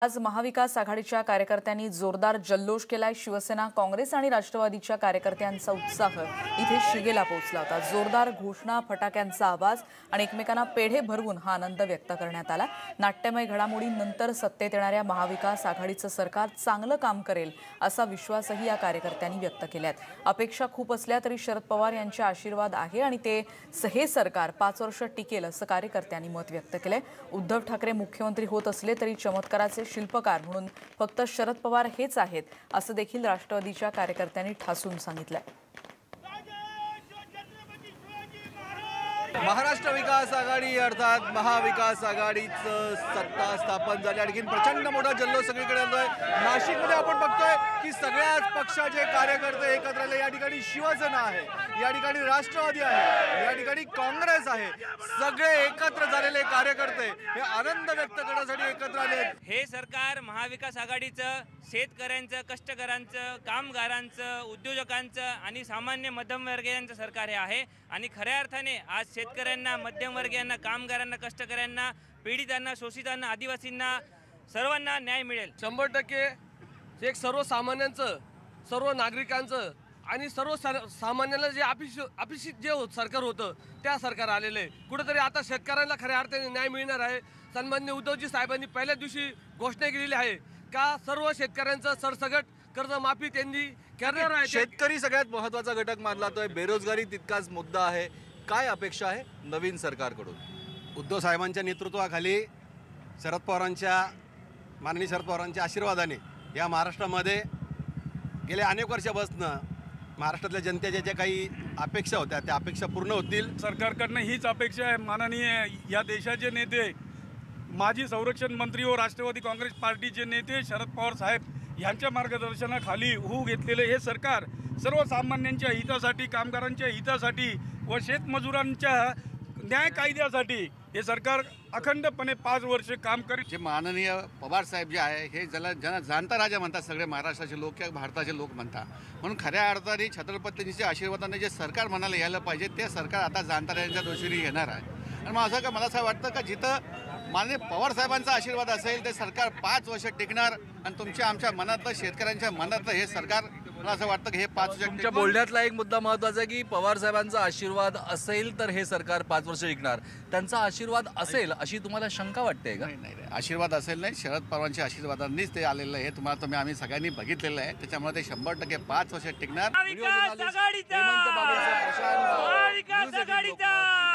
आज महाविकास आघाडीच्या कार्यकर्त्यांनी जोरदार जल्लोष केलाय। शिवसेना, काँग्रेस आणि राष्ट्रवादीच्या कार्यकर्त्यांचा उत्साह इथे शिगेला पोहोचला होता। जोरदार घोषणा, फटाक्यांचा आवाज आणि एकमेकांना पेढे भरवून हा आनंद व्यक्त करण्यात आला। नाट्यमय घडामोडींनंतर सत्तेत येणाऱ्या महाविकास आघाडीचं सरकार चांगलं काम करेल असा विश्वासही या कार्यकर्त्यांनी व्यक्त केलाय। अपेक्षा खूप असल्या तरी शरद पवार यांचे आशीर्वाद आहे आणि ते हे सरकार 5 वर्ष टिकेल असं कार्यकर्त्यांनी मत व्यक्त केलंय। उद्धव ठाकरे मुख्यमंत्री होत असले तरी चमत्काराचे शिल्पकार म्हणून फक्त शरद पवार हेच आहेत असं देखील राष्ट्रवादीच्या कार्यकर्त्यांनी ठासून सांगितलंय। महाराष्ट्र विकास आघाडी अर्थात महाविकास आघाडीचं सत्ता स्थापन झाली। आणखी प्रचंड मोठा जल्लोष सगळीकडे होतोय। नाशिकमध्ये आपण बघतोय की सगळ्याच पक्षाचे कार्यकर्ते एकत्र आले। या ठिकाणी शिवसेना आहे, या ठिकाणी राष्ट्रवादी आहे, या ठिकाणी काँग्रेस आहे। सगळे एकत्र झालेले कार्यकर्ते हे आनंद व्यक्त करण्यासाठी एकत्र आले। हे सरकार महाविकास आघाडीचं शेतकऱ्यांचं, कष्टकऱ्यांचं, कामगारांचं, उद्योजकांचं आणि सामान्य मध्यमवर्गीयांचं सरकार हे आहे। आणि खऱ्या अर्थाने आज शेतकऱ्यांना, मध्यमवर्गीयांना, कामगारांना, कष्टकऱ्यांना, पीडितांना, शोषितांना, आदिवासींना सर्वांना न्याय मिळेल। 100% एक सर्वसामान्यांचं, सर्व नागरिकांचं आणि सर्वसामान्यांना जे अपेक्षित जे सरकार होतं त्या सरकार आलेलं आहे। कुठेतरी आता शेतकऱ्यांना खऱ्या अर्थाने न्याय मिळणार आहे। सन्माननीय उद्धवजी साहेबांनी पहिल्या दिवशी घोषणा केलेली आहे का सर्व शेतकऱ्यांचं सरसकट कर्जमाफी त्यांनी करणार आहे। शेतकरी सगळ्यात महत्त्वाचा घटक मानला जातोय। बेरोजगारी तितकाच मुद्दा आहे। काय अपेक्षा आहे नवीन सरकारकडून? उद्धव साहेबांच्या नेतृत्वाखाली माननीय शरद पवारांच्या आशीर्वादाने या महाराष्ट्रामध्ये गेल्या अनेक वर्षापासून महाराष्ट्रातल्या जनतेच्या ज्या काही अपेक्षा होत्या त्या अपेक्षा पूर्ण होतील। सरकारकडनं हीच अपेक्षा आहे। माननीय या देशाचे नेते, माजी संरक्षण मंत्री व राष्ट्रवादी काँग्रेस पार्टीचे नेते शरद पवार साहेब यांच्या मार्गदर्शनाखाली होऊ घेतलेले हे सरकार सर्वसामान्यांच्या हितासाठी, कामगारांच्या हितासाठी व शेतमजुरांच्या न्याय कायद्यासाठी हे सरकार अखंडपणे 5 वर्ष काम करेल। जे माननीय पवार साहेब जे आहे हे ज्यांना जाणता राजा म्हणतात सगळे महाराष्ट्राचे लोक किंवा भारताचे लोक म्हणतात। म्हणून खऱ्या अर्थाने छत्रपतींच्या आशीर्वादाने जे सरकार म्हणायला यायला पाहिजे ते सरकार आता जाणता राजांच्या दोषीने येणार आहे। आणि मग मला असं वाटतं का जिथं माननीय पवार साहेबांचा आशीर्वाद असेल ते सरकार 5 वर्ष टिकणार आणि आमच्या मनातलं, शेतकऱ्यांच्या मनातलं हे सरकार, मला असं वाटतं की हे 5 वर्ष। तुमच्या बोलण्यातला एक मुद्दा महत्त्वाचा आहे की पवार साहेबांचा आशीर्वाद असेल तर हे सरकार 5 वर्ष टिकणार। त्यांचा आशीर्वाद असेल अशी तुम्हाला शंका वाटते का? नाही, आशीर्वाद असेल नाही, शरद पवारांच्या आशीर्वादांनीच ते आलेलं आहे। तुम्हाला आम्ही सगळ्यांनी बघितलेलं आहे। त्याच्यामुळे ते 100% 5 वर्ष टिकणार। महाविकास आघाडीचा